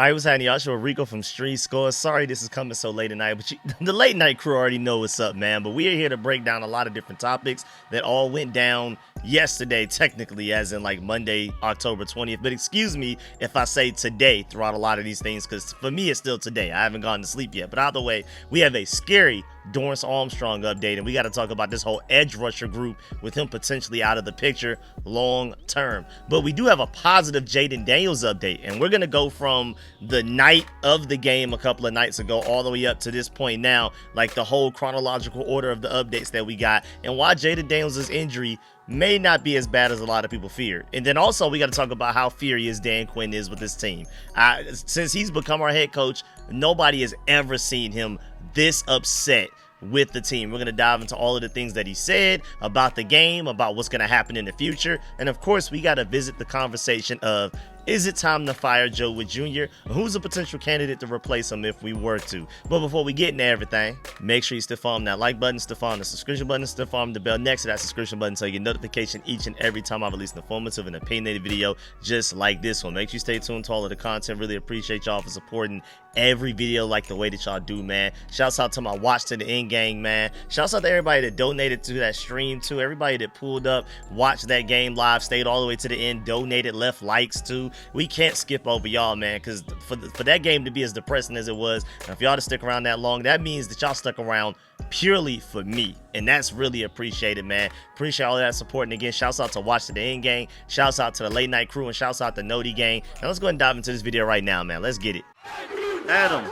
All right, what's happening, y'all? Show Rico from StreetScores. Sorry this is coming so late at night, but the late night crew already know what's up, man. But we are here to break down a lot of different topics that all went down yesterday, technically, as in like Monday, October 20th. But excuse me if I say today throughout a lot of these things, because for me, it's still today. I haven't gone to sleep yet. But either way, we have a scary Dorance Armstrong update, and we got to talk about this whole edge rusher group with him potentially out of the picture long term. But we do have a positive Jayden Daniels update, and we're going to go from the night of the game a couple of nights ago all the way up to this point now, like the whole chronological order of the updates that we got, and why Jayden Daniels' injury may not be as bad as a lot of people feared. And then also we got to talk about how furious Dan Quinn is with this team. Since he's become our head coach, nobody has ever seen him this upset with the team. We're going to dive into all of the things that he said about the game, about what's going to happen in the future, and of course we got to visit the conversation of, is it time to fire Joe Whitt Jr.? Who's a potential candidate to replace him if we were to? But before we get into everything, make sure you still follow that like button, still follow the subscription button, still follow the bell next to that subscription button so you get notification each and every time I release an informative and opinionated video just like this one. Make sure you stay tuned to all of the content. Really appreciate y'all for supporting every video like the way that y'all do, man. Shouts out to my watch to the end gang, man. Shouts out to everybody that donated to that stream too. Everybody that pulled up, watched that game live, stayed all the way to the end, donated, left likes too. We can't skip over y'all, man, because for that game to be as depressing as it was, and if y'all to stick around that long, that means that y'all stuck around purely for me, and that's really appreciated, man. Appreciate all of that support. And again, shouts out to Watch to the End gang, shouts out to the Late Night crew, and shouts out to Noti gang. Now let's go ahead and dive into this video right now, man. Let's get it. Adam.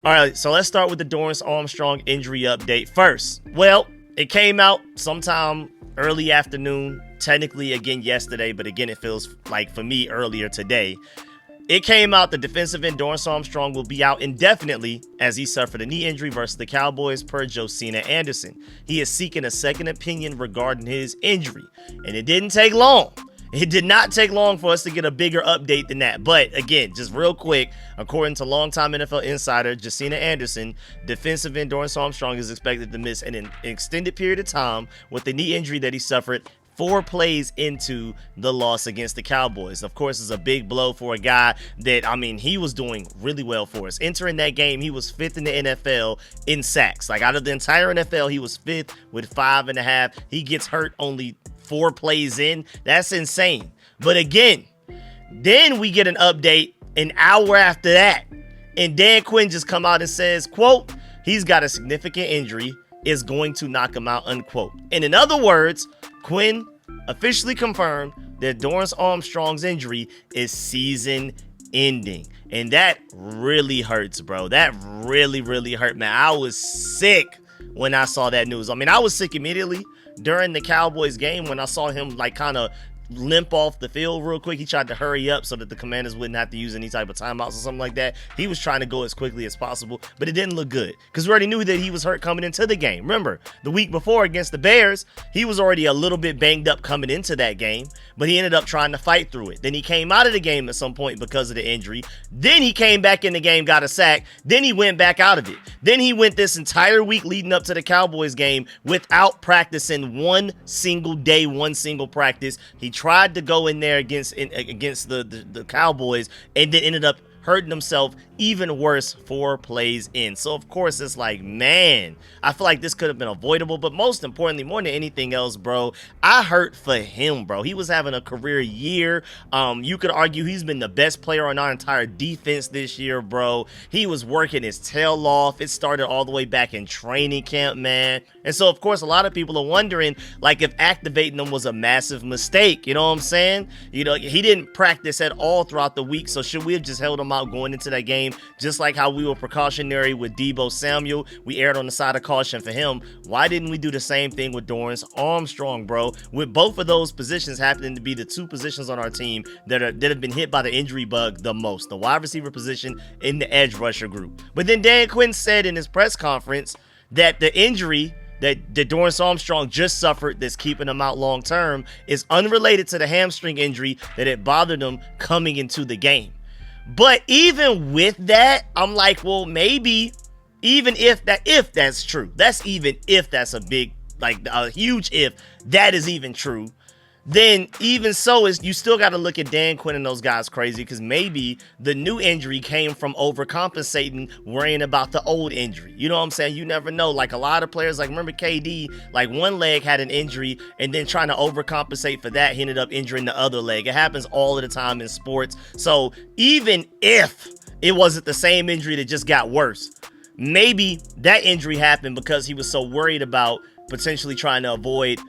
All right, so let's start with the Dorance Armstrong injury update first. Well, it came out sometime early afternoon, technically again yesterday, but again, it feels like for me earlier today. It came out the defensive end Dorance Armstrong will be out indefinitely as he suffered a knee injury versus the Cowboys per Josina Anderson. He is seeking a second opinion regarding his injury, and it didn't take long. It did not take long for us to get a bigger update than that. But again, just real quick, according to longtime NFL insider Josina Anderson, defensive end Dorance Armstrong is expected to miss an extended period of time with the knee injury that he suffered 4 plays into the loss against the Cowboys. Of course, it's a big blow for a guy that, I mean, he was doing really well for us. Entering that game, he was 5th in the NFL in sacks. Like, out of the entire NFL, he was 5th with 5.5. He gets hurt only 4 plays in. That's insane. But again, then we get an update an hour after that, and Dan Quinn just come out and says, quote, he's got a significant injury, is going to knock him out, unquote. And in other words, Quinn officially confirmed that Dorance Armstrong's injury is season ending. And that really hurts, bro. That really, really hurt, man. I was sick when I saw that news. I mean, I was sick immediately during the Cowboys game when I saw him like kind of limp off the field real quick. He tried to hurry up so that the Commanders wouldn't have to use any type of timeouts or something like that. He was trying to go as quickly as possible, but it didn't look good because we already knew that he was hurt coming into the game. Remember, the week before against the Bears, he was already a little bit banged up coming into that game, but he ended up trying to fight through it. Then he came out of the game at some point because of the injury. Then he came back in the game, got a sack. Then he went back out of it. Then he went this entire week leading up to the Cowboys game without practicing one single day, one single practice. He tried to go in there against the Cowboys and then ended up hurting himself even worse 4 plays in. So of course it's like, man, I feel like this could have been avoidable, but most importantly, more than anything else, bro, I hurt for him, bro. He was having a career year. You could argue he's been the best player on our entire defense this year, bro. He was working his tail off. It started all the way back in training camp, man. And so of course a lot of people are wondering like if activating him was a massive mistake. You know what I'm saying? You know, he didn't practice at all throughout the week, so should we have just held him out going into that game, just like how we were precautionary with Deebo Samuel? We erred on the side of caution for him. Why didn't we do the same thing with Dorance Armstrong, bro? With both of those positions happening to be the 2 positions on our team that have been hit by the injury bug the most, the wide receiver position in the edge rusher group. But then Dan Quinn said in his press conference that the injury that Dorance Armstrong just suffered that's keeping him out long term is unrelated to the hamstring injury that it bothered him coming into the game. But even with that, I'm like, well, maybe even if that's true, that's even if that's a big, like a huge if that is even true, then even so, is you still got to look at Dan Quinn and those guys crazy, because maybe the new injury came from overcompensating, worrying about the old injury. You know what I'm saying? You never know. Like a lot of players, like remember KD, like one leg had an injury and then trying to overcompensate for that, he ended up injuring the other leg. It happens all of the time in sports. So even if it wasn't the same injury that just got worse, maybe that injury happened because he was so worried about potentially trying to avoid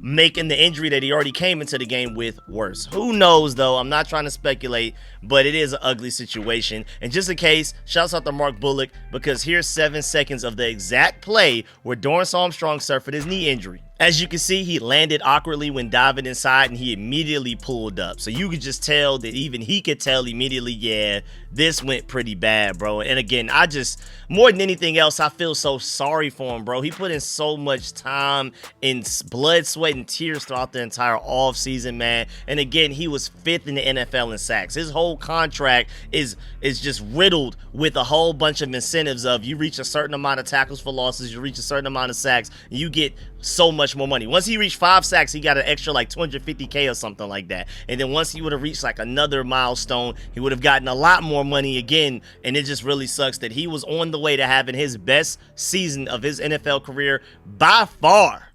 making the injury that he already came into the game with worse. Who knows, though? I'm not trying to speculate, but it is an ugly situation. And just in case, shouts out to Mark Bullock, because here's 7 seconds of the exact play where Dorance Armstrong suffered his knee injury. As you can see, he landed awkwardly when diving inside, and he immediately pulled up. So you could just tell that even he could tell immediately, yeah, this went pretty bad, bro. And again, I just, more than anything else, I feel so sorry for him, bro. He put in so much time in blood, sweat, and tears throughout the entire offseason, man. And again, he was 5th in the NFL in sacks. His whole contract is just riddled with a whole bunch of incentives of you reach a certain amount of tackles for losses, you reach a certain amount of sacks, and you get so much more money. Once he reached 5 sacks, he got an extra like $250K or something like that. And then once he would have reached like another milestone, he would have gotten a lot more money again. And it just really sucks that he was on the way to having his best season of his NFL career by far,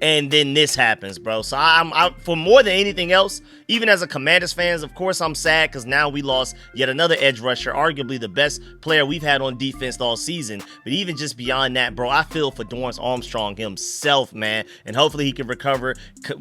and then this happens, bro. So I'm for more than anything else, even as a Commanders fans, of course I'm sad because now we lost yet another edge rusher, arguably the best player we've had on defense all season. But even just beyond that, bro, I feel for Dorance Armstrong himself, man. And hopefully he can recover,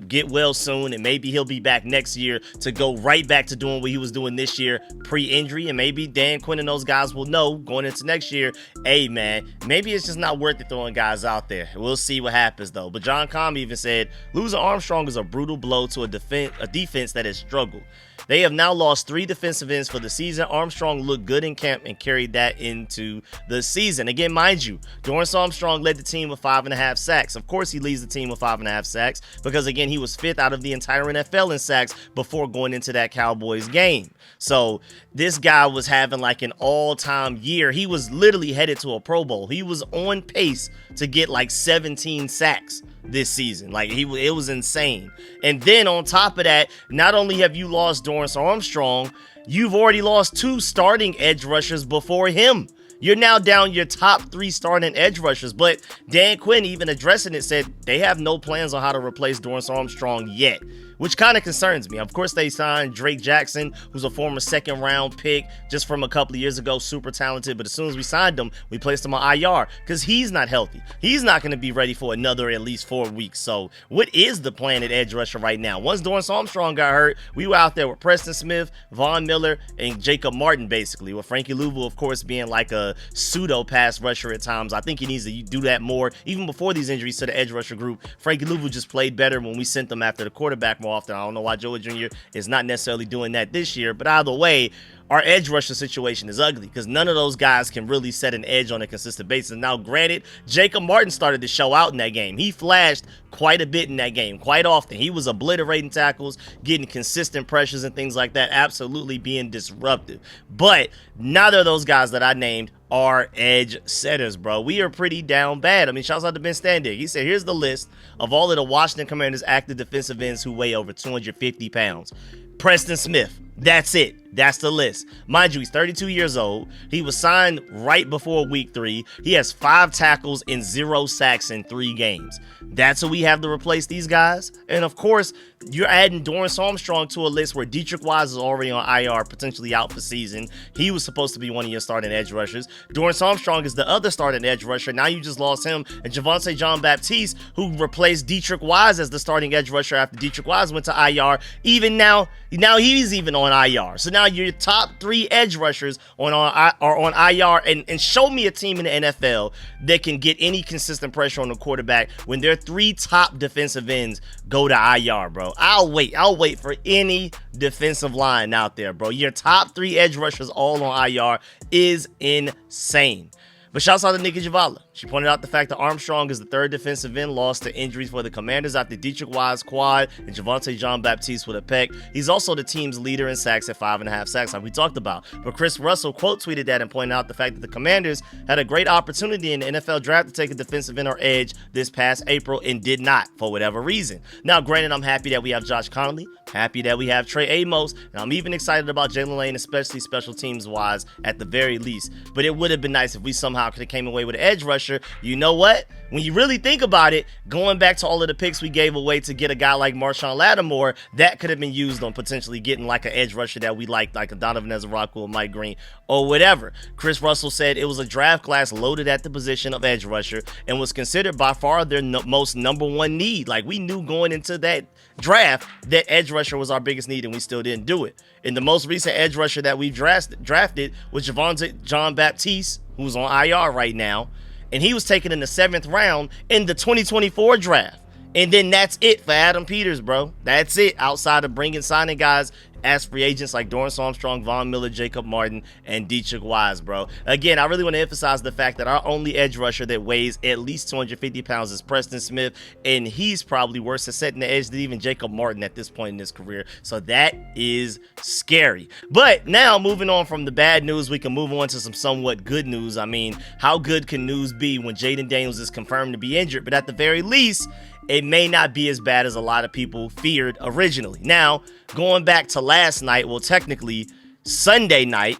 get well soon, and maybe he'll be back next year to go right back to doing what he was doing this year pre-injury. And maybe Dan Quinn and those guys will know going into next year, hey, man, maybe it's just not worth it throwing guys out there. We'll see what happens, though. But John Com even said, losing Armstrong is a brutal blow to a defense that has struggled. They have now lost 3 defensive ends for the season. Armstrong looked good in camp and carried that into the season. Again, mind you, Dorance Armstrong led the team with 5.5 sacks. Of course, he leads the team with 5.5 sacks because, again, he was 5th out of the entire NFL in sacks before going into that Cowboys game. So this guy was having like an all-time year. He was literally headed to a Pro Bowl. He was on pace to get like 17 sacks this season. Like it was insane. And then on top of that, not only have you lost Dorance Armstrong, you've already lost 2 starting edge rushers before him. You're now down your top 3 starting edge rushers. But Dan Quinn, even addressing it, said they have no plans on how to replace Dorance Armstrong yet, which kind of concerns me. Of course, they signed Drake Jackson, who's a former 2nd-round pick just from a couple of years ago, super talented. But as soon as we signed him, we placed him on IR because he's not healthy. He's not going to be ready for another at least 4 weeks. So what is the plan at edge rusher right now? Once Dorance Armstrong got hurt, we were out there with Preston Smith, Von Miller, and Jacob Martin, basically, with Frankie Louvu, of course, being like a pseudo pass rusher at times. I think he needs to do that more. Even before these injuries to the edge rusher group, Frankie Louvu just played better when we sent them after the quarterback more often. I don't know why Joey Jr. is not necessarily doing that this year, but either way, our edge rusher situation is ugly because none of those guys can really set an edge on a consistent basis. Now, granted, Jacob Martin started to show out in that game. He flashed quite a bit in that game, quite often. He was obliterating tackles, getting consistent pressures and things like that, absolutely being disruptive. But neither of those guys that I named are edge setters, bro. We are pretty down bad. I mean, shouts out to Ben Standig. He said, here's the list of all of the Washington Commanders active defensive ends who weigh over 250 pounds. Preston Smith. That's it. That's the list. Mind you, he's 32 years old. He was signed right before week 3. He has 5 tackles and 0 sacks in 3 games. That's who we have to replace these guys. And of course, you're adding Dorance Armstrong to a list where Deatrich Wise is already on IR, potentially out for season. He was supposed to be one of your starting edge rushers. Dorance Armstrong is the other starting edge rusher. Now you just lost him. And Javonte Jean-Baptiste, who replaced Deatrich Wise as the starting edge rusher after Deatrich Wise went to IR. Even now he's even on IR. So now your top 3 edge rushers are on IR, and show me a team in the NFL that can get any consistent pressure on the quarterback when their 3 top defensive ends go to IR, bro. I'll wait for any defensive line out there, bro. Your top 3 edge rushers all on IR is insane. But shouts out to Nikki Javala. She pointed out the fact that Armstrong is the third defensive end lost to injuries for the Commanders after Dietrich Wise quad and Javonte Jean-Baptiste with a pec. He's also the team's leader in sacks at 5.5 sacks, like we talked about. But Chris Russell quote tweeted that and pointed out the fact that the Commanders had a great opportunity in the NFL draft to take a defensive end or edge this past April and did not for whatever reason. Now, granted, I'm happy that we have Josh Connolly, happy that we have Trey Amos, and I'm even excited about Jalen Lane, especially special teams wise at the very least. But it would have been nice if we somehow could have came away with an edge rusher. You know what? When you really think about it, going back to all of the picks we gave away to get a guy like Marshawn Lattimore, that could have been used on potentially getting like an edge rusher that we like a Donovan Ezra or Mike Green or whatever. Chris Russell said it was a draft class loaded at the position of edge rusher and was considered by far their most number one need. Like, we knew going into that draft that edge rusher was our biggest need, and we still didn't do it. And the most recent edge rusher that we drafted was Javonte Jean-Baptiste, who's on IR right now, and he was taken in the 7th round in the 2024 draft. And then that's it for Adam Peters, bro. That's it, outside of signing guys as free agents like Dorance Armstrong, Von Miller, Jacob Martin, and Dietrich Wise, bro. Again, I really want to emphasize the fact that our only edge rusher that weighs at least 250 pounds is Preston Smith, and he's probably worse at setting the edge than even Jacob Martin at this point in his career. So that is scary. But now, moving on from the bad news, we can move on to some somewhat good news. I mean, how good can news be when Jayden Daniels is confirmed to be injured? But at the very least, it may not be as bad as a lot of people feared originally. Now, going back to last night, well, technically Sunday night,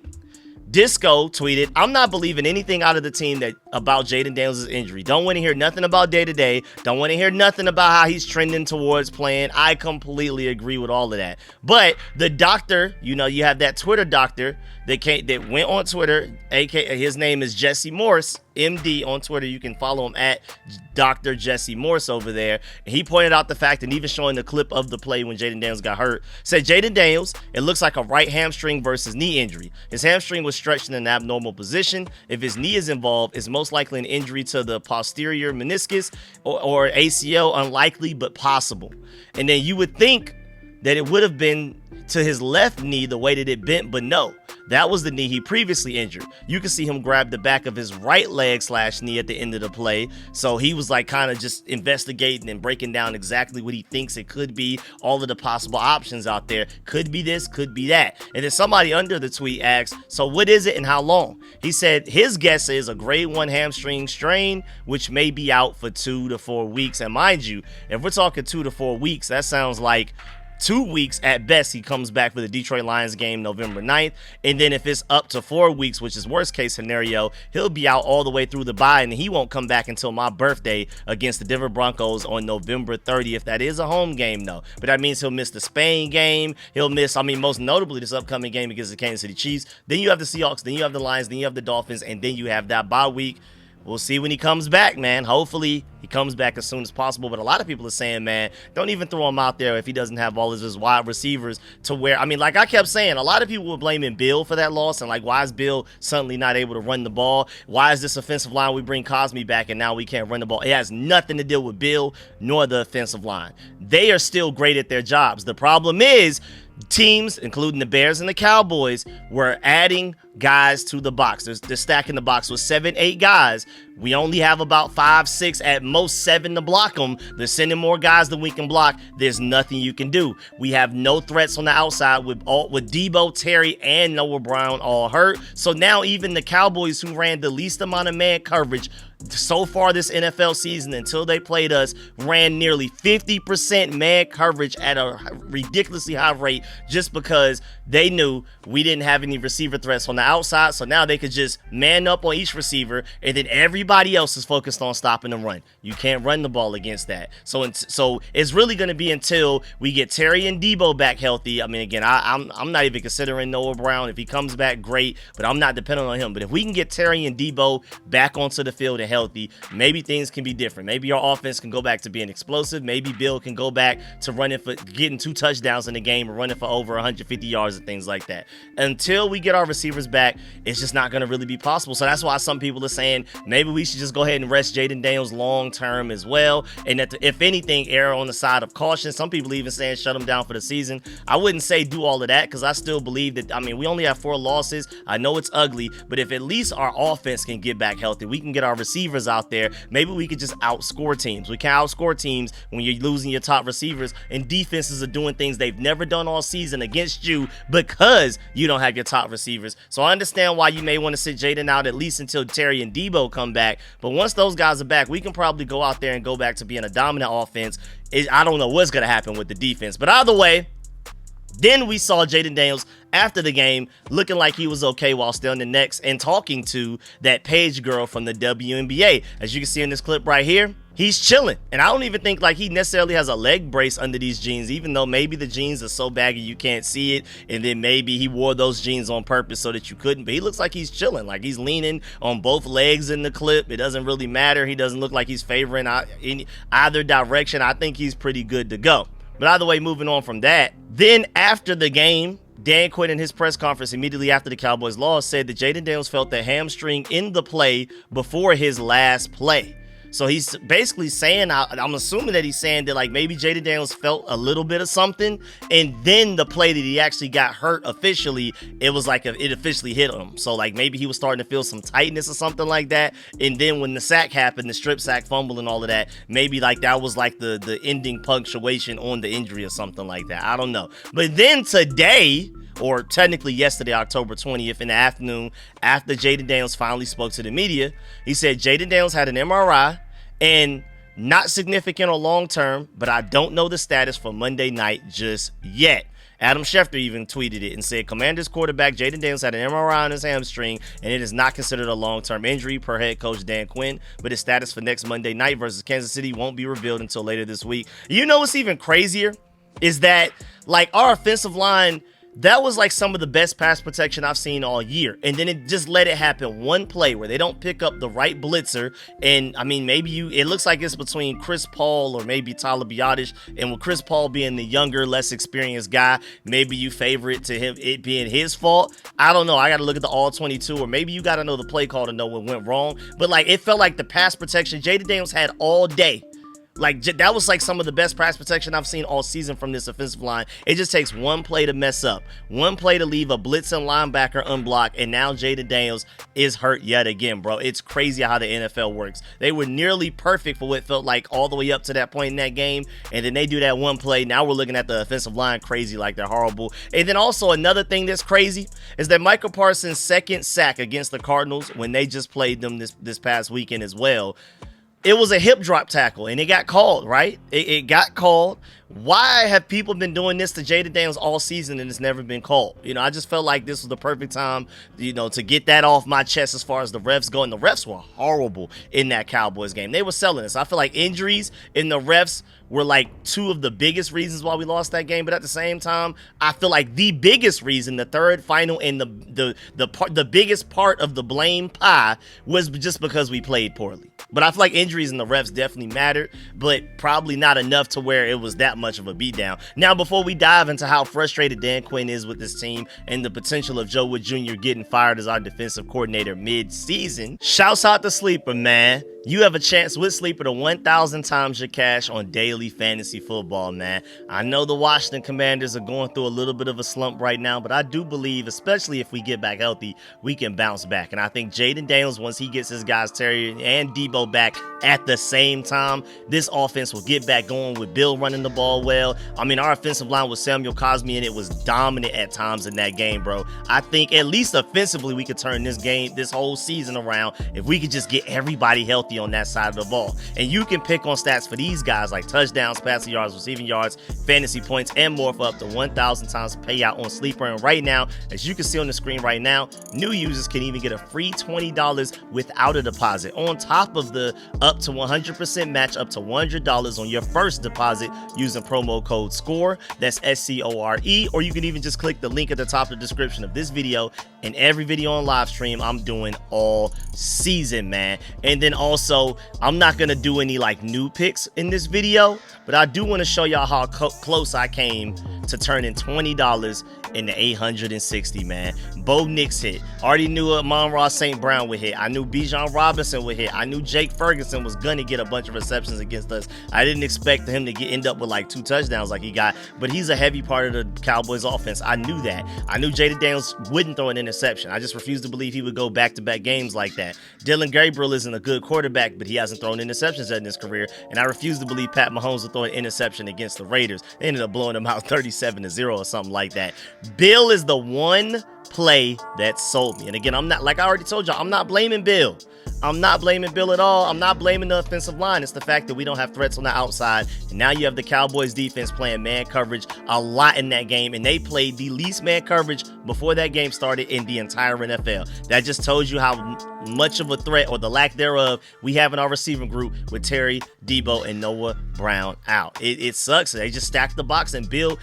Disco tweeted, "I'm not believing anything out of the team about Jayden Daniels' injury. Don't want to hear nothing about day-to-day. Don't want to hear nothing about how he's trending towards playing." I completely agree with all of that. But the doctor, you have that Twitter doctor that went on Twitter, aka his name is Jesse Morse, MD on Twitter. You can follow him at Dr. Jesse Morse over there. And he pointed out the fact, and even showing the clip of the play when Jayden Daniels got hurt, said Jayden Daniels, it looks like a right hamstring versus knee injury. His hamstring was stretched in an abnormal position. If his knee is involved, it's most likely an injury to the posterior meniscus or ACL, unlikely but possible. And then you would think that it would have been to his left knee the way that it bent, but no. That was the knee he previously injured. You can see him grab the back of his right leg / knee at the end of the play. So he was like kind of just investigating and breaking down exactly what he thinks it could be, all of the possible options out there. Could be this, could be that. And then somebody under the tweet asked, so what is it and how long? He said his guess is a grade 1 hamstring strain, which may be out for 2 to 4 weeks. And mind you, if we're talking 2 to 4 weeks, that sounds like 2 weeks at best. He comes back for the Detroit Lions game November 9th. And then if it's up to 4 weeks, which is worst case scenario, he'll be out all the way through the bye, and he won't come back until my birthday against the Denver Broncos on November 30th. That is a home game, though. But that means he'll miss the Spain game. He'll miss, most notably, this upcoming game against the Kansas City Chiefs. Then you have the Seahawks. Then you have the Lions. Then you have the Dolphins. And then you have that bye week. We'll see when he comes back, man. Hopefully, he comes back as soon as possible. But a lot of people are saying, man, don't even throw him out there if he doesn't have all of his wide receivers to where, like I kept saying, a lot of people were blaming Bill for that loss. And like, why is Bill suddenly not able to run the ball? Why is this offensive line, we bring Cosme back and now we can't run the ball? It has nothing to do with Bill nor the offensive line. They are still great at their jobs. The problem is, teams, including the Bears and the Cowboys, were adding guys to the box. They're stacking the box with 7, 8 guys. We only have about 5, 6, at most 7 to block them. They're sending more guys than we can block. There's nothing you can do. We have no threats on the outside with Debo, Terry, and Noah Brown all hurt. So now even the Cowboys, who ran the least amount of man coverage so far this NFL season until they played us, ran nearly 50% man coverage at a ridiculously high rate just because they knew we didn't have any receiver threats on the outside. So now they could just man up on each receiver, and then everybody else is focused on stopping the run. You can't run the ball against that. So it's really going to be until we get Terry and Debo back healthy. Again, I'm not even considering Noah Brown. If he comes back, great, but I'm not dependent on him. But if we can get Terry and Debo back onto the field and healthy, maybe things can be different. Maybe our offense can go back to being explosive. Maybe Bill can go back to getting 2 touchdowns in the game or running for over 150 yards and things like that. Until we get our receivers back, it's just not going to really be possible. So that's why some people are saying maybe we should just go ahead and rest Jayden Daniels long term as well. And that if anything, err on the side of caution. Some people even saying shut him down for the season. I wouldn't say do all of that because I still believe that, I mean, we only have 4 losses. I know it's ugly, but if at least our offense can get back healthy, we can get our receivers out there, maybe we could just outscore teams. We can outscore teams when you're losing your top receivers, and defenses are doing things they've never done all season against you because you don't have your top receivers. So I understand why you may want to sit Jayden out at least until Terry and Debo come back, but once those guys are back, we can probably go out there and go back to being a dominant offense. I don't know what's going to happen with the defense, but either way, then we saw Jayden Daniels after the game looking like he was okay while still in the Knicks and talking to that Paige girl from the WNBA. As you can see in this clip right here, he's chilling. And I don't even think like he necessarily has a leg brace under these jeans, even though maybe the jeans are so baggy you can't see it. And then maybe he wore those jeans on purpose so that you couldn't. But he looks like he's chilling, like he's leaning on both legs in the clip. It doesn't really matter. He doesn't look like he's favoring in either direction. I think he's pretty good to go. But either way, moving on from that, then after the game, Dan Quinn in his press conference immediately after the Cowboys loss said that Jayden Daniels felt the hamstring in the play before his last play. So he's basically saying, I'm assuming that he's saying that like maybe Jayden Daniels felt a little bit of something, and then the play that he actually got hurt officially, it was like it officially hit him. So like maybe he was starting to feel some tightness or something like that, and then when the sack happened, the strip sack, fumble and all of that, maybe like that was like the ending punctuation on the injury or something like that. I don't know. But then today, or technically yesterday, October 20th in the afternoon, after Jayden Daniels finally spoke to the media, he said Jayden Daniels had an MRI and not significant or long term, but I don't know the status for Monday night just yet. Adam Schefter even tweeted it and said, Commanders quarterback Jayden Daniels had an MRI on his hamstring, and it is not considered a long-term injury per head coach Dan Quinn, but his status for next Monday night versus Kansas City won't be revealed until later this week. You know what's even crazier is that, like, our offensive line, that was like some of the best pass protection I've seen all year. And then it just let it happen one play where they don't pick up the right blitzer. And I mean, maybe it looks like it's between Chris Paul or maybe Tyler Biadasz. And with Chris Paul being the younger, less experienced guy, maybe you favor it to him, it being his fault. I don't know. I got to look at the all 22, or maybe you got to know the play call to know what went wrong. But like, it felt like the pass protection Jayden Daniels had all day. Like, that was like some of the best pass protection I've seen all season from this offensive line. It just takes one play to mess up, one play to leave a blitzing linebacker unblocked, and now Jayden Daniels is hurt yet again, bro. It's crazy how the NFL works. They were nearly perfect for what felt like all the way up to that point in that game, and then they do that one play. Now we're looking at the offensive line crazy, like they're horrible. And then also another thing that's crazy is that Michael Parsons' second sack against the Cardinals, when they just played them this past weekend as well, it was a hip drop tackle, and it got called, right? It got called. Why have people been doing this to Jayden Daniels all season and it's never been called? You know, I just felt like this was the perfect time, you know, to get that off my chest as far as the refs go. And the refs were horrible in that Cowboys game. They were selling us. I feel like injuries in the refs were like two of the biggest reasons why we lost that game. But at the same time, I feel like the biggest reason, the third final and the biggest part of the blame pie was just because we played poorly. But I feel like injuries in the refs definitely mattered, but probably not enough to where it was that much of a beatdown. Now, before we dive into how frustrated Dan Quinn is with this team and the potential of Joe Whitt Jr. getting fired as our defensive coordinator mid-season, shouts out to Sleeper, man. You have a chance with Sleeper to 1,000 times your cash on daily fantasy football, man. I know the Washington Commanders are going through a little bit of a slump right now, but I do believe, especially if we get back healthy, we can bounce back. And I think Jayden Daniels, once he gets his guys Terry and Debo back at the same time, this offense will get back going with Bill running the ball well. I mean, our offensive line with Samuel Cosmi, and it was dominant at times in that game, bro. I think at least offensively we could turn this whole season around if we could just get everybody healthy on that side of the ball. And you can pick on stats for these guys like touchdowns, passing yards, receiving yards, fantasy points, and more for up to 1,000 times payout on Sleeper. And right now, as you can see on the screen right now, new users can even get a free $20 without a deposit, on top of the up to 100% match up to $100 on your first deposit using promo code SCORE. That's SCORE. Or you can even just click the link at the top of the description of this video and every video on live stream I'm doing all season, man. And then also, I'm not gonna do any like new picks in this video, but I do want to show y'all how close I came to turning $20 in the 860, man. Bo Nix hit. Already knew Amon-Ra St. Brown would hit. I knew Bijan Robinson would hit. I knew Jake Ferguson was gonna get a bunch of receptions against us. I didn't expect him to end up with like 2 touchdowns like he got, but he's a heavy part of the Cowboys offense. I knew that. I knew Jayden Daniels wouldn't throw an interception. I just refused to believe he would go back-to-back games like that. Dylan Gabriel isn't a good quarterback, but he hasn't thrown interceptions in his career, and I refuse to believe Pat Mahomes will throw an interception against the Raiders. They ended up blowing them out 37-0 or something like that. Bill is the one play that sold me. And again, I'm not, like I already told y'all, I'm not blaming Bill. I'm not blaming Bill at all. I'm not blaming the offensive line. It's the fact that we don't have threats on the outside. And now you have the Cowboys defense playing man coverage a lot in that game. And they played the least man coverage before that game started in the entire NFL. That just tells you how much of a threat, or the lack thereof, we have in our receiving group with Terry, Debo, and Noah Brown out. It sucks. They just stacked the box, and Bill,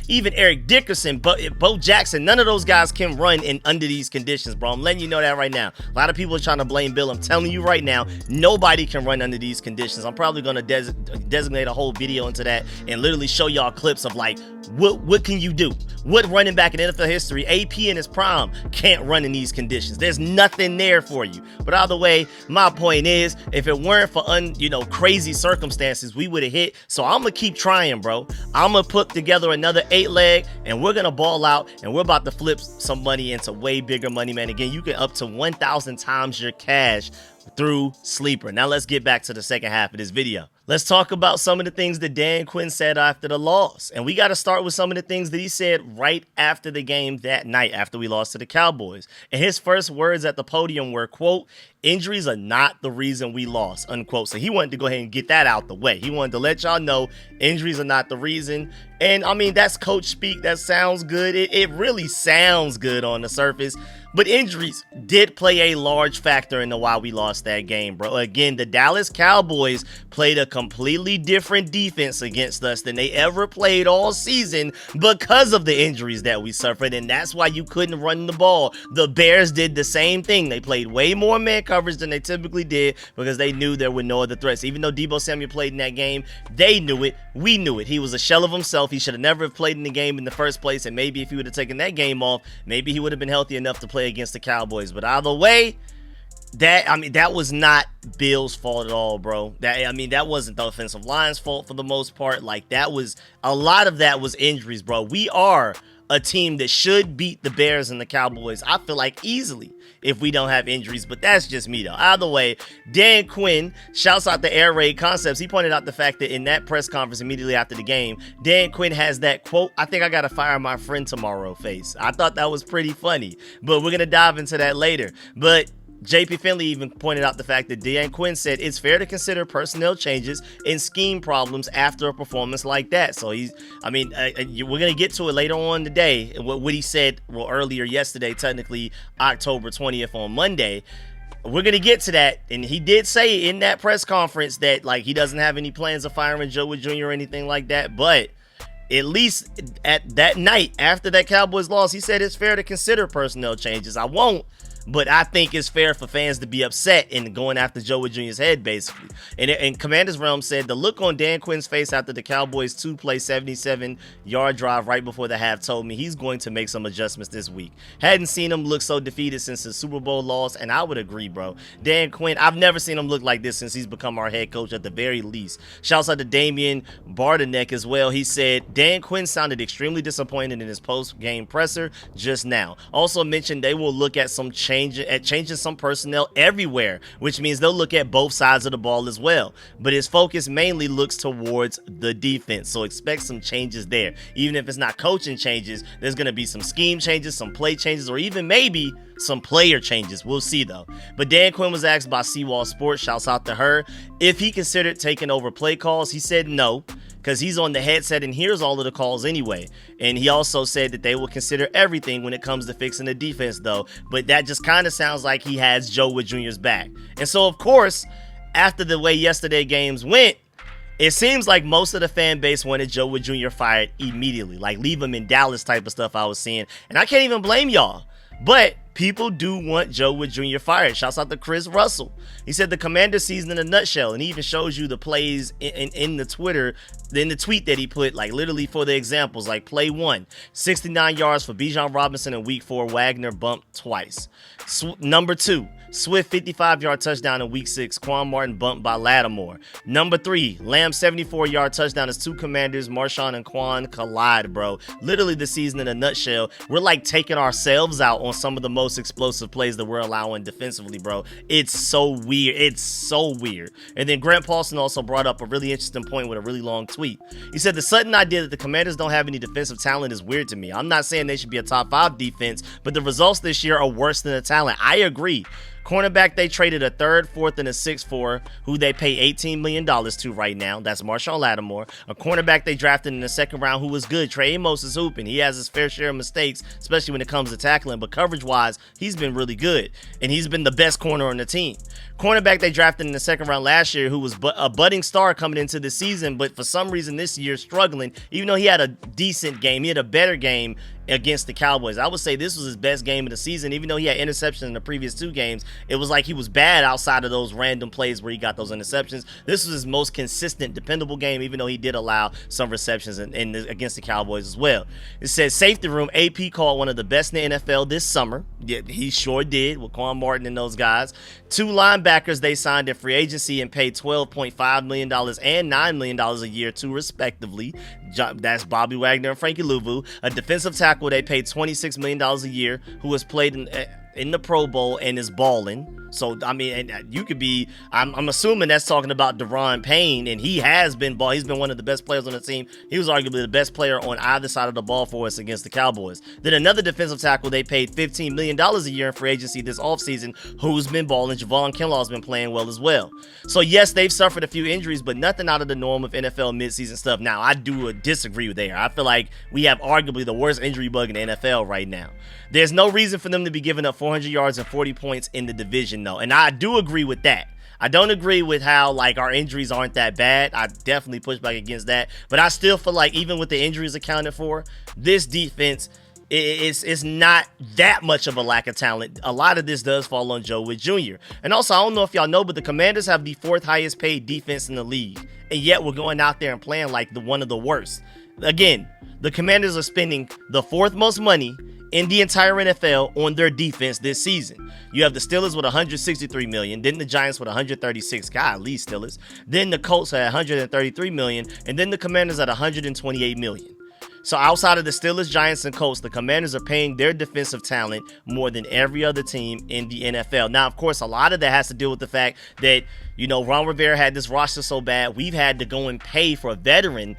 even Eric Dickerson, Bo Jackson, none of those guys can run under these conditions, bro. I'm letting you know that right now. A lot of people are trying to blame Bill. I'm telling you right now, nobody can run under these conditions. I'm probably going to designate a whole video into that and literally show y'all clips of like, what can you do? What running back in NFL history, AP in his prime, can't run in these conditions? There's nothing there for you. But either way, my point is, if it weren't for crazy circumstances, we would have hit. So I'm gonna keep trying, bro. I'm gonna put together another 8-leg, and we're gonna ball out, and we're about to flip some money into way bigger money, man. Again, you can up to 1,000 times your cash through Sleeper. Now let's get back to the second half of this video. Let's talk about some of the things that Dan Quinn said after the loss. And we got to start with some of the things that he said right after the game that night, after we lost to the Cowboys. And his first words at the podium were, quote, "Injuries are not the reason we lost," unquote. So he wanted to go ahead and get that out the way. He wanted to let y'all know injuries are not the reason. And I mean, that's coach speak. That sounds good. It really sounds good on the surface. But injuries did play a large factor in why we lost that game, bro. Again, the Dallas Cowboys played a completely different defense against us than they ever played all season because of the injuries that we suffered, and that's why you couldn't run the ball. The Bears did the same thing. They played way more man coverage than they typically did because they knew there were no other threats. Even though Deebo Samuel played in that game, they knew it. We knew it. He was a shell of himself. He should have never played in the game in the first place, and maybe if he would have taken that game off, maybe he would have been healthy enough to play against the Cowboys. But either way, that was not Bill's fault at all, bro. That wasn't the offensive line's fault for the most part. Like, a lot of that was injuries, bro. We are a team that should beat the Bears and the Cowboys, I feel like, easily if we don't have injuries, but that's just me though. Either way, Dan Quinn shouts out the air raid concepts. He pointed out the fact that in that press conference immediately after the game, Dan Quinn has that quote, "I think I gotta fire my friend tomorrow" face. I thought that was pretty funny, but we're gonna dive into that later. But JP Finley even pointed out the fact that Dan Quinn said it's fair to consider personnel changes and scheme problems after a performance like that. So we're going to get to it later on today. What he said, earlier yesterday, technically October 20th on Monday. We're going to get to that. And he did say in that press conference that like he doesn't have any plans of firing Joe Whitt Jr. or anything like that. But at least at that night after that Cowboys loss, he said it's fair to consider personnel changes. I won't. But I think it's fair for fans to be upset and going after Joe Whitt Jr.'s head, basically. And Commander's Realm said the look on Dan Quinn's face after the Cowboys' 2-play 77-yard drive right before the half told me he's going to make some adjustments this week. Hadn't seen him look so defeated since the Super Bowl loss, and I would agree, bro. Dan Quinn, I've never seen him look like this since he's become our head coach at the very least. Shouts out to Damian Bardanek as well. He said Dan Quinn sounded extremely disappointed in his post-game presser just now. Also mentioned they will look at changing some personnel everywhere, which means they'll look at both sides of the ball as well. But his focus mainly looks towards the defense, so expect some changes there. Even if it's not coaching changes, there's going to be some scheme changes, some play changes, or even maybe some player changes. We'll see though. But Dan Quinn was asked by Seawall Sports, shouts out to her, if he considered taking over play calls. He said no, because he's on the headset and hears all of the calls anyway. And he also said that they will consider everything when it comes to fixing the defense though. But that just kind of sounds like he has Joe Whitt Jr.'s back. And so of course, after the way yesterday games went, it seems like most of the fan base wanted Joe Whitt Jr. fired immediately. Like leave him in Dallas type of stuff I was seeing. And I can't even blame y'all. But People do want Joe Whitt Jr. fired. Shouts out to Chris Russell. He said the Commanders season in a nutshell, and he even shows you the plays in the tweet that he put, like literally for the examples, like play 1, 69 yards for Bijan Robinson in week 4, Wagner bumped twice. Number 2, Swift 55-yard touchdown in week 6, Quan Martin bumped by Lattimore. Number 3, Lamb 74-yard touchdown as 2 Commanders, Marshawn and Quan, collide, bro. Literally the season in a nutshell. We're like taking ourselves out on some of the most explosive plays that we're allowing defensively, bro. It's so weird. It's so weird. And then Grant Paulson also brought up a really interesting point with a really long tweet. He said the sudden idea that the Commanders don't have any defensive talent is weird to me. I'm not saying they should be a top 5 defense, but the results this year are worse than the talent. I agree. Cornerback they traded a 3rd, 4th, and a 6th for, who they pay $18 million to right now. That's Marshawn Lattimore. A cornerback they drafted in the 2nd round who was good. Trey Amos is hooping. He has his fair share of mistakes, especially when it comes to tackling, but coverage-wise, he's been really good, and he's been the best corner on the team. Cornerback they drafted in the 2nd round last year who was a budding star coming into the season, but for some reason this year struggling, even though he had a decent game. He had a better game against the Cowboys. I would say this was his best game of the season. Even though he had interceptions in the previous 2 games, it was like he was bad outside of those random plays where he got those interceptions. This was his most consistent, dependable game, even though he did allow some receptions against the Cowboys as well. It says safety room, AP called one of the best in the NFL this summer. Yeah, he sure did, with Quan Martin and those guys. 2 linebackers they signed in free agency and paid $12.5 million and $9 million a year to, respectively. That's Bobby Wagner and Frankie Louvu. A defensive tackle they paid $26 million a year, who has played in the Pro Bowl and is balling. So, I mean, and you could be, I'm assuming that's talking about Deron Payne, and he has been ball. He's been one of the best players on the team. He was arguably the best player on either side of the ball for us against the Cowboys. Then another defensive tackle they paid $15 million a year in free agency this offseason, who's been balling. Javon Kinlaw's been playing well as well. So, yes, they've suffered a few injuries, but nothing out of the norm of NFL midseason stuff. Now, I do disagree with there. I feel like we have arguably the worst injury bug in the NFL right now. There's no reason for them to be giving up 400 yards and 40 points in the division, though. And I do agree with that. I don't agree with how, like, our injuries aren't that bad. I definitely push back against that. But I still feel like even with the injuries accounted for, this defense it's not that much of a lack of talent. A lot of this does fall on Joe Whitt Jr. And also, I don't know if y'all know, but the Commanders have the 4th highest paid defense in the league. And yet we're going out there and playing like one of the worst. Again, the Commanders are spending the 4th most money in the entire NFL on their defense this season. You have the Steelers with $163 million, then the Giants with $136, golly Steelers, then the Colts at $133 million, and then the Commanders at $128 million. So outside of the Steelers, Giants, and Colts, the Commanders are paying their defensive talent more than every other team in the NFL. Now, of course, a lot of that has to do with the fact that, you know, Ron Rivera had this roster so bad, we've had to go and pay for a veteran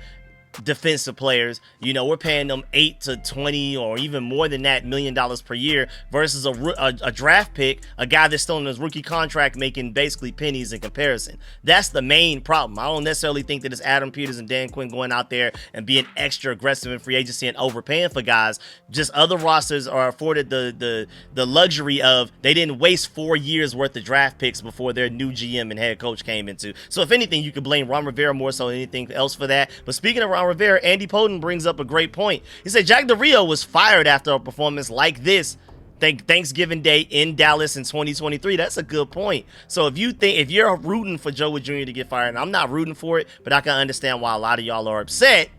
defensive players. You know, we're paying them 8 to 20 or even more than that $1 million per year versus a draft pick, a guy that's still in his rookie contract making basically pennies in comparison. That's the main problem. I don't necessarily think that it's Adam Peters and Dan Quinn going out there and being extra aggressive in free agency and overpaying for guys. Just other rosters are afforded the luxury of they didn't waste 4 years worth of draft picks before their new GM and head coach came into. So if anything, you could blame Ron Rivera more so than anything else for that. But speaking of Ron Rivera, Andy Poden brings up a great point. He said Jack Del Rio was fired after a performance like this Thanksgiving Day in Dallas in 2023. That's a good point. So if you're rooting for Joe Whitt Jr. to get fired, and I'm not rooting for it, but I can understand why a lot of y'all are upset.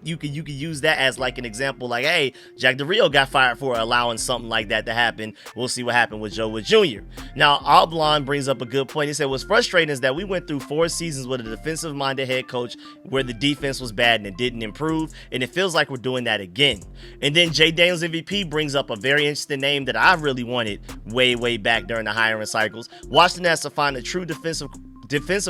You could use that as like an example, like, hey, Jack Del Rio got fired for allowing something like that to happen. We'll see what happened with Joe Whitt Jr. Now, Oblon brings up a good point. He said, what's frustrating is that we went through 4 seasons with a defensive-minded head coach where the defense was bad and it didn't improve, and it feels like we're doing that again. And then Jayden Daniels MVP brings up a very interesting name that I really wanted way back during the hiring cycles. Washington has to find a true defensive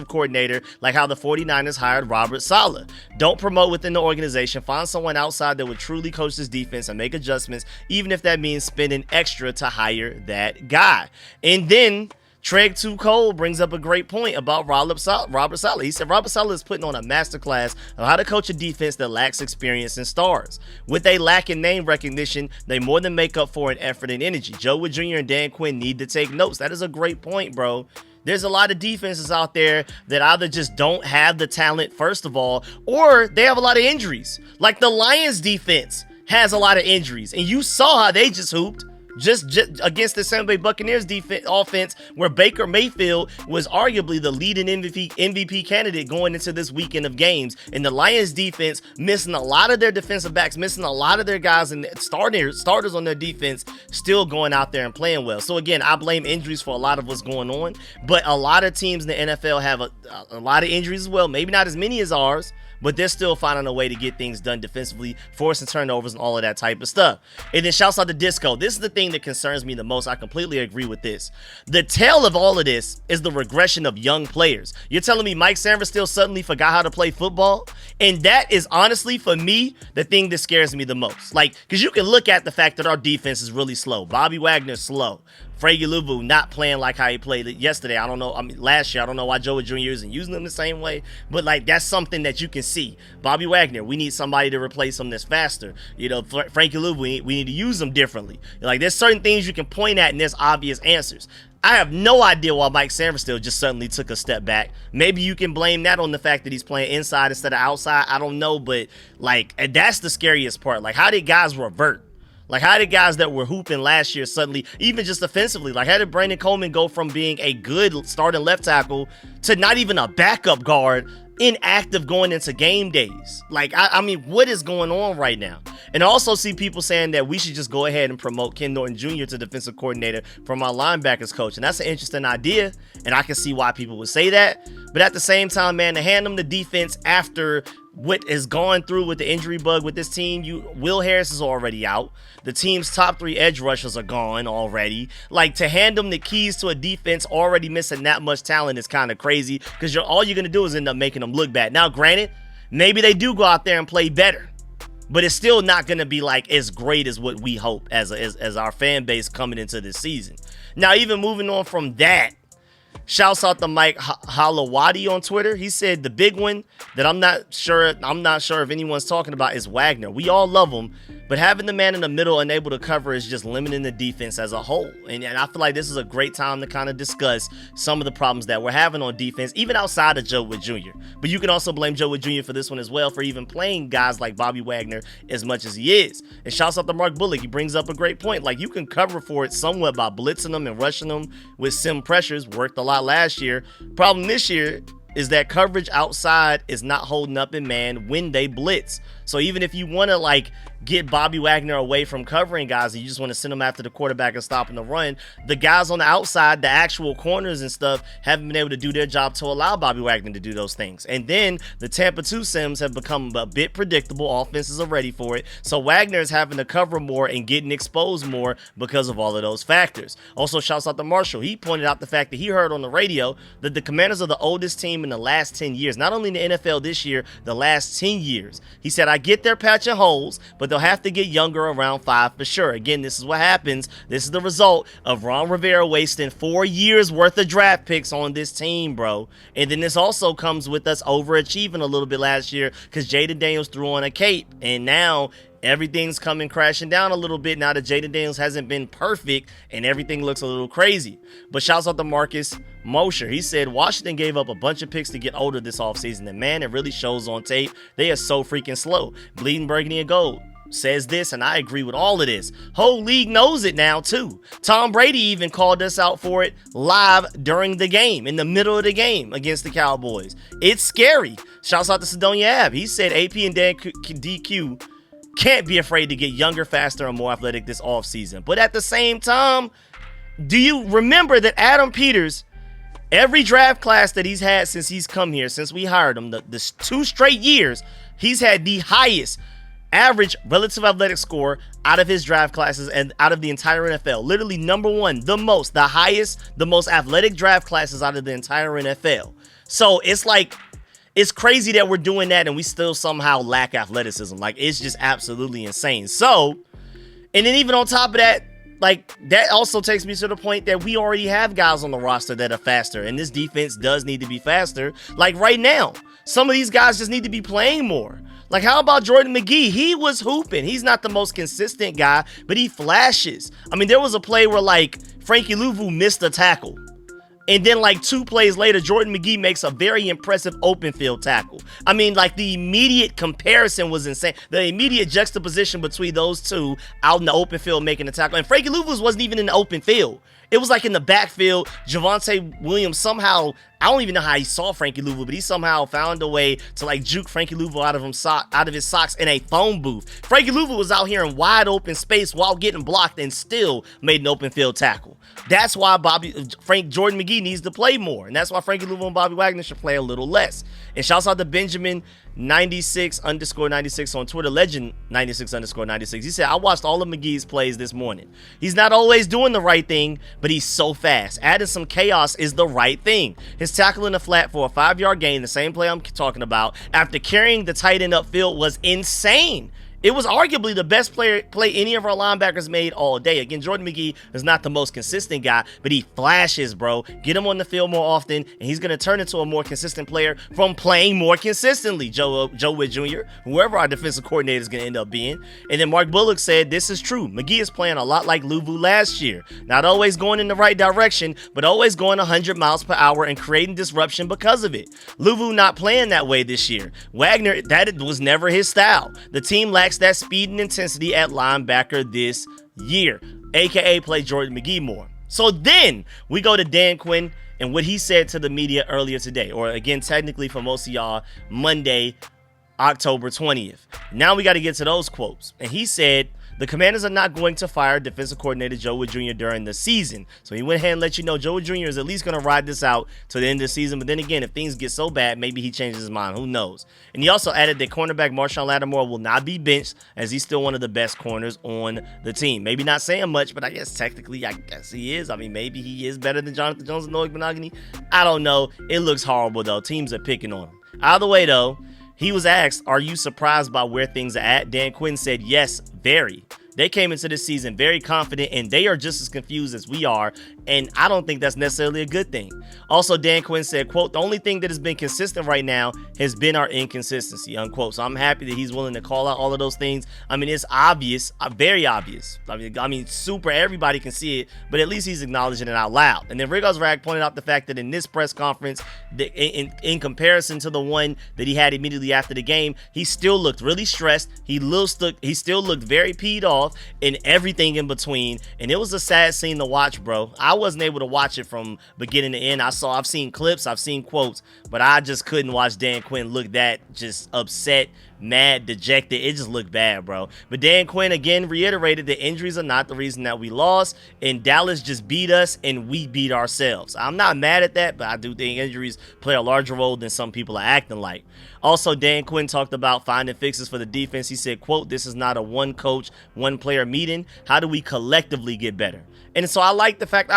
coordinator, like how the 49ers hired Robert Saleh. Don't promote within the organization. Find someone outside that would truly coach this defense and make adjustments, even if that means spending extra to hire that guy. And then Treg Too Cole brings up a great point about Robert Saleh. He said Robert Saleh is putting on a masterclass of how to coach a defense that lacks experience and stars. With a lack in name recognition, they more than make up for in effort and energy. Joe Whitt Jr. and Dan Quinn need to take notes. That is a great point, bro. There's a lot of defenses out there that either just don't have the talent, first of all, or they have a lot of injuries. Like the Lions defense has a lot of injuries, and you saw how they just hooped. just against the Tampa Bay Buccaneers offense, where Baker Mayfield was arguably the leading MVP candidate going into this weekend of games, and the Lions defense missing a lot of their defensive backs, missing a lot of their guys and starters on their defense, still going out there and playing well. So again, I blame injuries for a lot of what's going on, but a lot of teams in the NFL have a lot of injuries as well. Maybe not as many as ours, but they're still finding a way to get things done defensively, forcing turnovers and all of that type of stuff. And then shouts out to Disco. This is the thing that concerns me the most. I completely agree with this. The tail of all of this is the regression of young players. You're telling me Mike Sainristil suddenly forgot how to play football? And that is honestly, for me, the thing that scares me the most. Like, because you can look at the fact that our defense is really slow. Bobby Wagner's slow. Frankie Luvu not playing like how he played yesterday. I don't know. last year, I don't know why Joe Jr. isn't using them the same way, but like that's something that you can see. Bobby Wagner, we need somebody to replace him that's faster. You know, Frankie Luvu, we need to use them differently. Like there's certain things you can point at and there's obvious answers. I have no idea why Mike Sainristil just suddenly took a step back. Maybe you can blame that on the fact that he's playing inside instead of outside. I don't know, but like that's the scariest part. Like how did guys revert? Like, how did guys that were hooping last year suddenly, even just offensively, like how did Brandon Coleman go from being a good starting left tackle to not even a backup guard, inactive going into game days? Like, I mean, what is going on right now? And I also see people saying that we should just go ahead and promote Ken Norton Jr. to defensive coordinator from our linebackers coach. And that's an interesting idea, and I can see why people would say that. But at the same time, man, to hand them the defense after what is going through with the injury bug with this team, Will Harris is already out. The team's top 3 edge rushers are gone already. Like, to hand them the keys to a defense already missing that much talent is kind of crazy, because all you're going to do is end up making them look bad. Now, granted, maybe they do go out there and play better, but it's still not going to be like as great as what we hope as our fan base coming into this season. Now, even moving on from that, shouts out to Mike Halawadi on Twitter. He said the big one that I'm not sure if anyone's talking about is Wagner. We all love him, but having the man in the middle and able to cover is just limiting the defense as a whole. And I feel like this is a great time to kind of discuss some of the problems that we're having on defense, even outside of Joe Whitt Jr. But you can also blame Joe Whitt Jr. for this one as well, for even playing guys like Bobby Wagner as much as he is. And shouts out to Mark Bullock. He brings up a great point. Like, you can cover for it somewhat by blitzing them and rushing them with sim pressures. Worked a lot last year. Problem this year is that coverage outside is not holding up in man when they blitz. So even if you want to like get Bobby Wagner away from covering guys and you just want to send them after the quarterback and stopping the run, the guys on the outside, the actual corners and stuff, haven't been able to do their job to allow Bobby Wagner to do those things. And then the Tampa 2 sims have become a bit predictable. Offenses are ready for it. So Wagner is having to cover more and getting exposed more because of all of those factors. Also, shouts out to Marshall. He pointed out the fact that he heard on the radio that the Commanders are the oldest team in the last 10 years. Not only in the NFL this year, the last 10 years. He said, I get their patching holes, but they'll have to get younger around 5 for sure. Again, this is what happens. This is the result of Ron Rivera wasting 4 years worth of draft picks on this team, bro. And then this also comes with us overachieving a little bit last year because Jayden Daniels threw on a cape, and now everything's coming crashing down a little bit now that Jayden Daniels hasn't been perfect and everything looks a little crazy. But shouts out to Marcus Mosher. He said Washington gave up a bunch of picks to get older this offseason, and man, it really shows on tape. They are so freaking slow. Bleeding burgundy and gold says this, and I agree with all of this. Whole league knows it now too. Tom Brady even called us out for it live during the game, in the middle of the game against the Cowboys. It's scary. Shouts out to Sidonia Ave. He said AP and DQ can't be afraid to get younger, faster, and more athletic this offseason. But at the same time, do you remember that Adam Peters, every draft class that he's had since he's come here, since we hired him, the 2 straight years, he's had the highest average relative athletic score out of his draft classes and out of the entire NFL. Literally number 1, the highest, the most athletic draft classes out of the entire NFL. So it's like, it's crazy that we're doing that and we still somehow lack athleticism. Like, it's just absolutely insane. So, and then even on top of that, like, that also takes me to the point that we already have guys on the roster that are faster, and this defense does need to be faster. Like right now, some of these guys just need to be playing more. Like, how about Jordan McGee? He was hooping. He's not the most consistent guy, but he flashes. I mean, there was a play where, like, Frankie Luvu missed a tackle. And then like 2 plays later, Jordan McGee makes a very impressive open field tackle. I mean, like the immediate comparison was insane. The immediate juxtaposition between those two out in the open field making the tackle. And Frankie Louvis wasn't even in the open field. It was like in the backfield. Javonte Williams somehow, I don't even know how he saw Frankie Louisville, but he somehow found a way to like juke Frankie Louisville out of his socks in a phone booth. Frankie Louisville was out here in wide open space while getting blocked and still made an open field tackle. That's why Jordan McGee needs to play more, and that's why Frankie Louisville and Bobby Wagner should play a little less. And shouts out to Benjamin 96_96 on Twitter, legend 96_96. He said, I watched all of McGee's plays this morning. He's not always doing the right thing, but he's so fast. Adding some chaos is the right thing. His tackle in the flat for a 5-yard gain, the same play I'm talking about, after carrying the tight end upfield was insane. It was arguably the best play any of our linebackers made all day. Again, Jordan McGee is not the most consistent guy, but he flashes, bro. Get him on the field more often, and he's going to turn into a more consistent player from playing more consistently, Joe Whitt Jr., whoever our defensive coordinator is going to end up being. And then Mark Bullock said, this is true. McGee is playing a lot like Luvu last year. Not always going in the right direction, but always going 100 miles per hour and creating disruption because of it. Luvu not playing that way this year. Wagner, that was never his style. The team lacks that speed and intensity at linebacker this year, aka play Jordan McGee more. So then we go to Dan Quinn and what he said to the media earlier today, or again technically for most of y'all, Monday, October 20th. Now we got to get to those quotes. And he said, the Commanders are not going to fire defensive coordinator Joe Whitt Jr. during the season. So he went ahead and let you know Joe Whitt Jr. is at least going to ride this out to the end of the season. But then again, if things get so bad, maybe he changes his mind. Who knows? And he also added that cornerback Marshawn Lattimore will not be benched as he's still one of the best corners on the team. Maybe not saying much, but I guess technically, I guess he is. I mean, maybe he is better than Jonathan Jones and Noah Monogany. I don't know. It looks horrible, though. Teams are picking on him. Either way, though, he was asked, are you surprised by where things are at? Dan Quinn said, yes, very. They came into this season very confident, and they are just as confused as we are, and I don't think that's necessarily a good thing. Also, Dan Quinn said, quote, the only thing that has been consistent right now has been our inconsistency, unquote. So I'm happy that he's willing to call out all of those things. I mean, it's obvious, very obvious. I mean, super, everybody can see it, but at least he's acknowledging it out loud. And then Rick Ozrag pointed out the fact that in this press conference, in comparison to the one that he had immediately after the game, he still looked really stressed. He still looked very peed off, and everything in between, and it was a sad scene to watch, bro. I wasn't able to watch it from beginning to end. I've seen clips, I've seen quotes, but I just couldn't watch Dan Quinn look that just upset, mad, dejected. It just looked bad, bro. But Dan Quinn again reiterated that injuries are not the reason that we lost, and Dallas just beat us and we beat ourselves. I'm not mad at that, but I do think injuries play a larger role than some people are acting like. Also, Dan Quinn talked about finding fixes for the defense. He said, quote, this is not a one coach, one player meeting. How do we collectively get better? And so I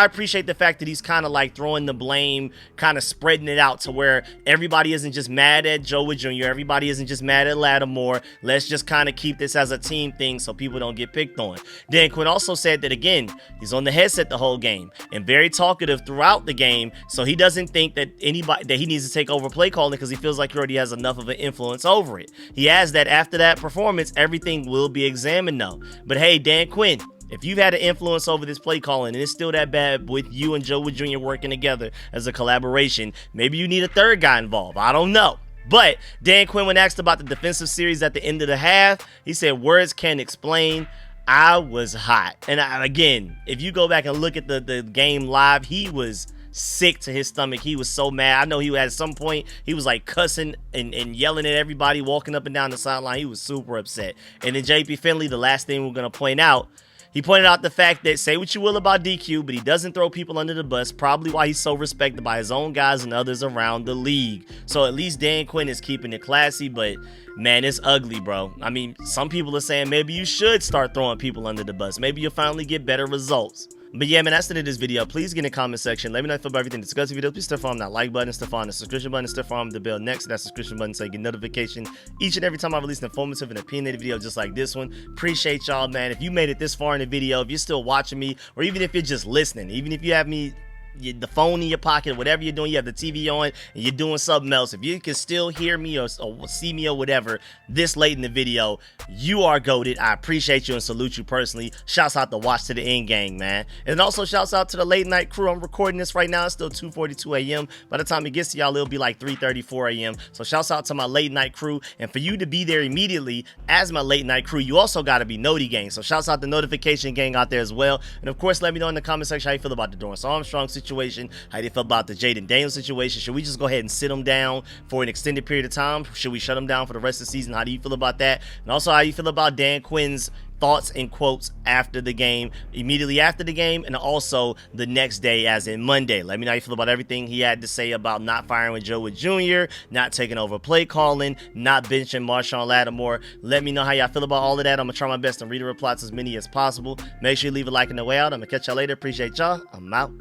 appreciate the fact that he's kind of like throwing the blame, kind of spreading it out to where everybody isn't just mad at Joe Whitt Jr., everybody isn't just mad at Lattimore. Let's just kind of keep this as a team thing so people don't get picked on. Dan Quinn also said that, again, he's on the headset the whole game and very talkative throughout the game, so he doesn't think that he needs to take over play calling because he feels like he already has enough of an influence over it. He adds that after that performance, everything will be examined though. But hey, Dan Quinn, if you've had an influence over this play calling and it's still that bad with you and Joe Whitt Jr. working together as a collaboration, maybe you need a third guy involved. I don't know. But Dan Quinn, when asked about the defensive series at the end of the half, he said, words can't explain. I was hot. And again, if you go back and look at the game live, he was sick to his stomach. He was so mad. I know he at some point, he was like cussing and yelling at everybody, walking up and down the sideline. He was super upset. And then JP Finley, the last thing we're going to point out, he pointed out the fact that, say what you will about DQ, but he doesn't throw people under the bus, probably why he's so respected by his own guys and others around the league. So at least Dan Quinn is keeping it classy, but man, it's ugly, bro. I mean, some people are saying maybe you should start throwing people under the bus. Maybe you'll finally get better results. But yeah, man, that's the end of this video. Please get in the comment section. Let me know if you feel about everything discussed in the video. Please still follow that like button, still follow the subscription button, still follow the bell next to that subscription button so you get notification each and every time I release an informative and opinionated video just like this one. Appreciate y'all, man. If you made it this far in the video, if you're still watching me, or even if you're just listening, even if you have me the phone in your pocket, whatever you're doing, you have the TV on, and you're doing something else. If you can still hear me or see me or whatever this late in the video, you are goated. I appreciate you and salute you personally. Shouts out to Watch to the End gang, man. And also shouts out to the late night crew. I'm recording this right now. It's still 2:42 a.m. By the time it gets to y'all, it'll be like 3:34 a.m. So shouts out to my late night crew. And for you to be there immediately as my late night crew, you also got to be Noti gang. So shouts out the notification gang out there as well. And of course, let me know in the comment section how you feel about the Dorance Armstrong situation, how you feel about the Jayden Daniels situation. Should we just go ahead and sit him down for an extended period of time? Should we shut him down for the rest of the season? How do you feel about that? And also, how you feel about Dan Quinn's thoughts and quotes after the game, immediately after the game, and also the next day, as in Monday. Let me know how you feel about everything he had to say about not firing with Joe Whitt Jr., not taking over play calling, not benching Marshawn Lattimore. Let me know how y'all feel about all of that. I'm gonna try my best to read and reply to as many as possible. Make sure you leave a like on the way out. I'm gonna catch y'all later. Appreciate y'all. I'm out.